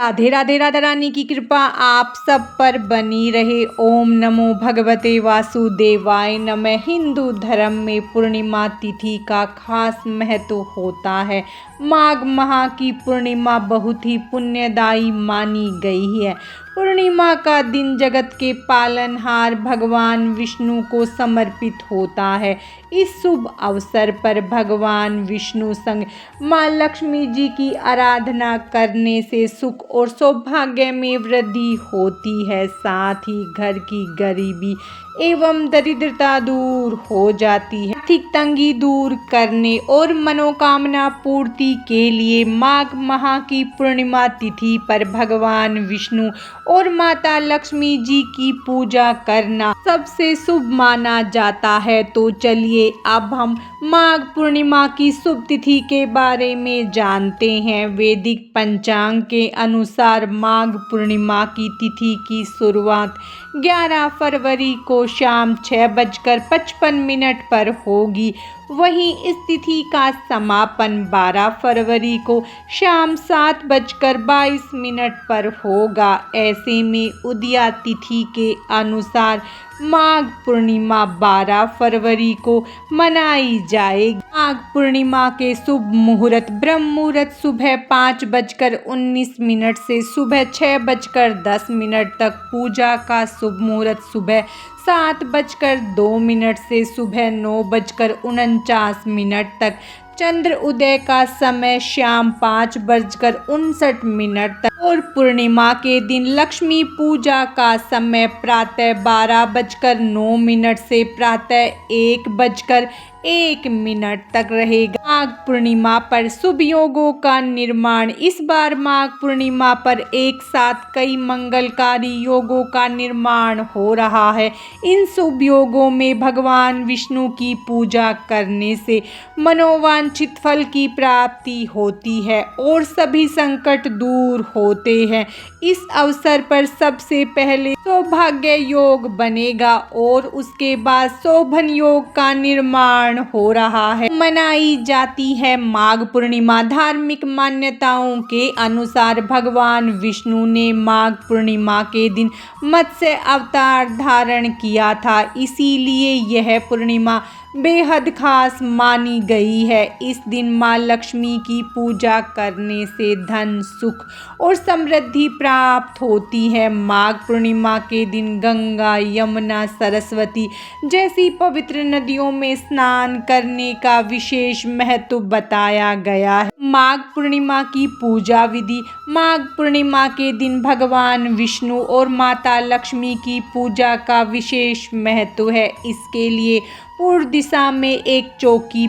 राधे राधे। राधा रानी की कृपा आप सब पर बनी रहे। ओम नमो भगवते वासुदेवाय नमः। हिंदू धर्म में पूर्णिमा तिथि का खास महत्व होता है। माघ माह की पूर्णिमा बहुत ही पुण्यदायी मानी गई है। पूर्णिमा का दिन जगत के पालनहार भगवान विष्णु को समर्पित होता है। इस शुभ अवसर पर भगवान विष्णु संग माँ लक्ष्मी जी की आराधना करने से सुख और सौभाग्य में वृद्धि होती है। साथ ही घर की गरीबी एवं दरिद्रता दूर हो जाती है। आर्थिक तंगी दूर करने और मनोकामना पूर्ति के लिए माघ माह की पूर्णिमा तिथि पर भगवान विष्णु और माता लक्ष्मी जी की पूजा करना सबसे शुभ माना जाता है। तो चलिए अब हम माघ पूर्णिमा की शुभ तिथि के बारे में जानते हैं। वैदिक पंचांग के अनुसार माघ पूर्णिमा की तिथि की शुरुआत 11 फरवरी को शाम 6:55 पर होगी। वहीं इस तिथि का समापन 12 फरवरी को शाम 7:22 पर होगा। ऐसे में उदया तिथि के अनुसार माघ पूर्णिमा 12 फरवरी को मनाई जाएगी। माघ पूर्णिमा के शुभ मुहूर्त ब्रह्म मुहूर्त सुबह 5:19 से सुबह 6:10 तक। पूजा का शुभ मुहूर्त सुबह 7:02 से सुबह 9:49 तक। चंद्र उदय का समय शाम 5:59 तक और पूर्णिमा के दिन लक्ष्मी पूजा का समय प्रातः 12:09 से प्रातः 1:01 तक रहेगा। माघ पूर्णिमा पर शुभ योगों का निर्माण। इस बार माघ पूर्णिमा पर एक साथ कई मंगलकारी योगों का निर्माण हो रहा है। इन शुभ योगों में भगवान विष्णु की पूजा करने से मनोवांछित फल की प्राप्ति होती है और सभी संकट दूर होते हैं। इस अवसर पर सबसे पहले सौभाग्य योग बनेगा और उसके बाद शोभन योग का निर्माण हो रहा है। मनाई जाती है माघ पूर्णिमा। धार्मिक मान्यताओं के अनुसार भगवान विष्णु ने माघ पूर्णिमा के दिन मत्स्य अवतार धारण किया था, इसीलिए यह पूर्णिमा बेहद खास मानी गई है। इस दिन माँ लक्ष्मी की पूजा करने से धन सुख और समृद्धि प्राप्त होती है। माघ पूर्णिमा के दिन गंगा यमुना सरस्वती जैसी पवित्र नदियों में स्नान करने का विशेष महत्व बताया गया है। माघ पूर्णिमा की पूजा विधि। माघ पूर्णिमा के दिन भगवान विष्णु और माता लक्ष्मी की पूजा का विशेष महत्व है। इसके लिए पूर्व दिशा में एक चौकी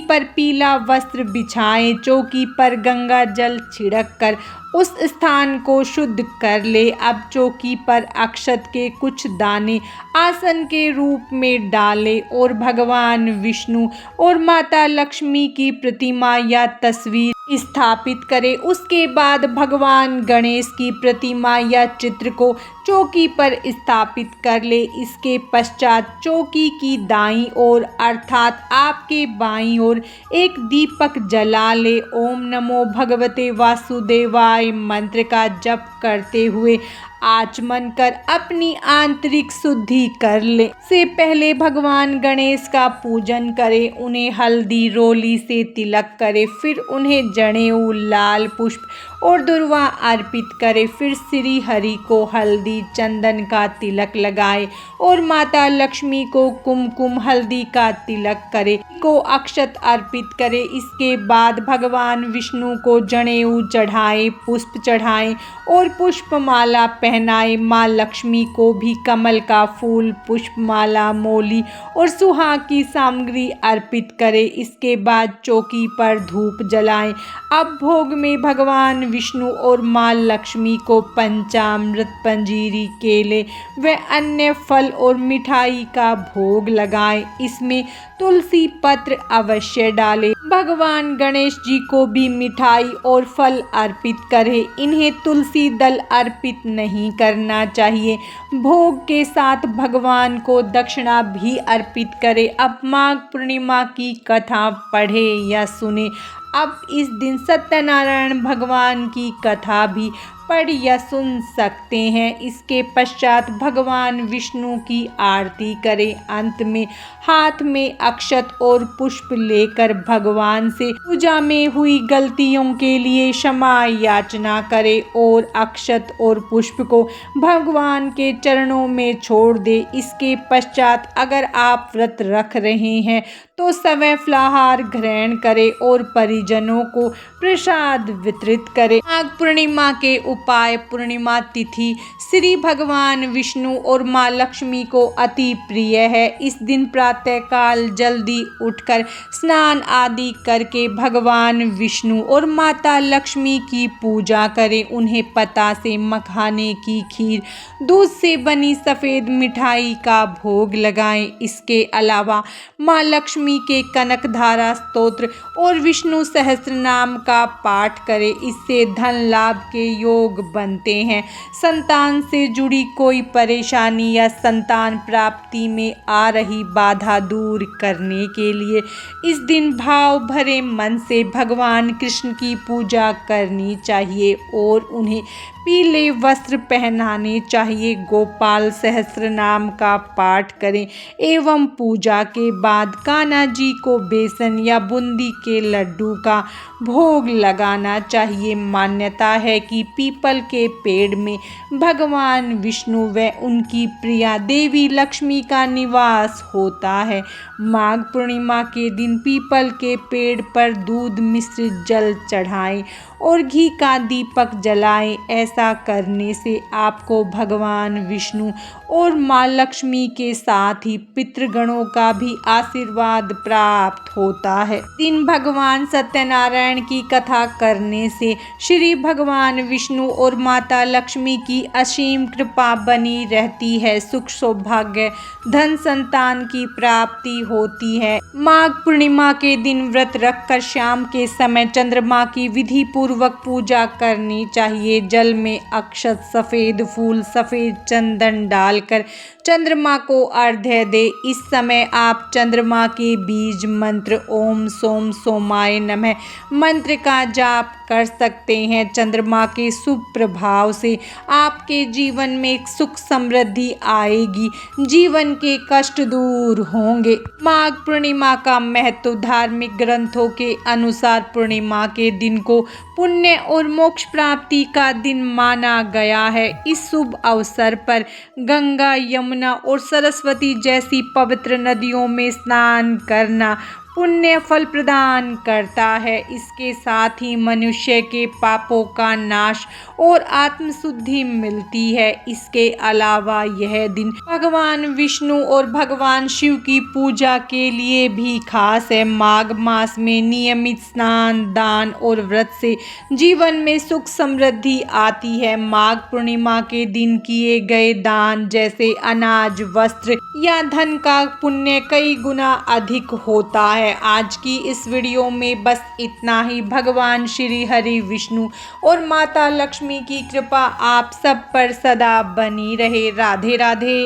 पर पीला वस्त्र बिछाएं। चौकी पर गंगा जल छिड़क कर उस स्थान को शुद्ध कर ले। अब चौकी पर अक्षत के कुछ दाने आसन के रूप में डालें और भगवान विष्णु और माता लक्ष्मी की प्रतिमा या तस्वीर स्थापित करें। उसके बाद भगवान गणेश की प्रतिमा या चित्र को चौकी पर स्थापित कर ले। इसके पश्चात चौकी की दाईं ओर अर्थात आपके बाईं ओर एक दीपक जला ले। ओम नमो भगवते वासुदेवाय मंत्र का जप करते हुए आचमन कर अपनी आंतरिक शुद्धि कर ले। से पहले भगवान गणेश का पूजन करें। उन्हें हल्दी रोली से तिलक करें। फिर उन्हें जनेऊ लाल पुष्प और दुर्वा अर्पित करें। फिर श्री हरि को हल्दी चंदन का तिलक लगाएं और माता लक्ष्मी को कुमकुम हल्दी का तिलक करें, को अक्षत अर्पित करें। इसके बाद भगवान विष्णु को जनेऊ चढ़ाएं, पुष्प चढ़ाएं और पुष्पमाला पहनाएं। माँ लक्ष्मी को भी कमल का फूल, पुष्पमाला, मोली और सुहाग की सामग्री अर्पित करें। इसके बाद चौकी पर धूप जलाएं। अब भोग में भगवान विष्णु और माँ लक्ष्मी को पंचामृत, पंजीरी, केले व अन्य फल और मिठाई का भोग लगाएं। इसमें तुलसी पत्र अवश्य डालें। भगवान गणेश जी को भी मिठाई और फल अर्पित करें। इन्हें तुलसी दल अर्पित नहीं करना चाहिए। भोग के साथ भगवान को दक्षिणा भी अर्पित करें। अब माघ पूर्णिमा की कथा पढ़े या सुने। अब इस दिन सत्यनारायण भगवान की कथा भी पढ़ या सुन सकते हैं। इसके पश्चात भगवान विष्णु की आरती करें। अंत में हाथ में अक्षत और पुष्प लेकर भगवान से पूजा में हुई गलतियों के लिए क्षमा याचना करें और अक्षत और पुष्प को भगवान के चरणों में छोड़ दे। इसके पश्चात अगर आप व्रत रख रहे हैं तो समय फलाहार ग्रहण करें और परिजनों को प्रसाद वितरित करें। माघ पूर्णिमा के उपाय। पूर्णिमा तिथि श्री भगवान विष्णु और माँ लक्ष्मी को अति प्रिय है। इस दिन प्रातःकाल जल्दी उठकर स्नान आदि करके भगवान विष्णु और माता लक्ष्मी की पूजा करें। उन्हें पता से मखाने की खीर, दूध से बनी सफ़ेद मिठाई का भोग लगाएं। इसके अलावा माँ लक्ष्मी के कनकधारा स्तोत्र और विष्णु सहस्त्र नाम का पाठ करें। इससे धन लाभ के योग बनते हैं। संतान से जुड़ी कोई परेशानी या संतान प्राप्ति में आ रही बाधा दूर करने के लिए इस दिन भाव भरे मन से भगवान कृष्ण की पूजा करनी चाहिए और उन्हें पीले वस्त्र पहनाने चाहिए। गोपाल सहस्त्र नाम का पाठ करें एवं पूजा के बाद कान्हा जी को बेसन या बूंदी के लड्डू का भोग लगाना चाहिए। मान्यता है कि पीपल के पेड़ में भगवान विष्णु व उनकी प्रिया देवी लक्ष्मी का निवास होता है। माघ पूर्णिमा के दिन पीपल के पेड़ पर दूध मिश्रित जल चढ़ाएं और घी का दीपक जलाएं। ऐसा करने से आपको भगवान विष्णु और माँ लक्ष्मी के साथ ही पितृगणों का भी आशीर्वाद प्राप्त होता है। दिन भगवान सत्यनारायण की कथा करने से श्री भगवान विष्णु और माता लक्ष्मी की असीम कृपा बनी रहती है। सुख सौभाग्य धन संतान की प्राप्ति होती है। माघ पूर्णिमा के दिन व्रत रखकर शाम के समय चंद्रमा की विधि पूर्वक पूजा करनी चाहिए। जल में अक्षत, सफ़ेद फूल, सफ़ेद चंदन डालकर चंद्रमा को अर्घ्य दे। इस समय आप चंद्रमा के बीज मंत्र ओम सोम सोमाय नमः मंत्र का जाप कर सकते हैं। चंद्रमा के शुभ प्रभाव से आपके जीवन में सुख समृद्धि आएगी, जीवन के कष्ट दूर होंगे। माघ पूर्णिमा का महत्व। धार्मिक ग्रंथों के अनुसार पूर्णिमा के दिन को पुण्य और मोक्ष प्राप्ति का दिन माना गया है। इस शुभ अवसर पर गंगा, यमुना और सरस्वती जैसी पवित्र नदियों में स्नान करना पुण्य फल प्रदान करता है। इसके साथ ही मनुष्य के पापों का नाश और आत्मशुद्धि मिलती है। इसके अलावा यह दिन भगवान विष्णु और भगवान शिव की पूजा के लिए भी खास है। माघ मास में नियमित स्नान, दान और व्रत से जीवन में सुख समृद्धि आती है। माघ पूर्णिमा के दिन किए गए दान जैसे अनाज, वस्त्र या धन का पुण्य कई गुना अधिक होता है। आज की इस वीडियो में बस इतना ही। भगवान श्री हरि विष्णु और माता लक्ष्मी की कृपा आप सब पर सदा बनी रहे। राधे राधे।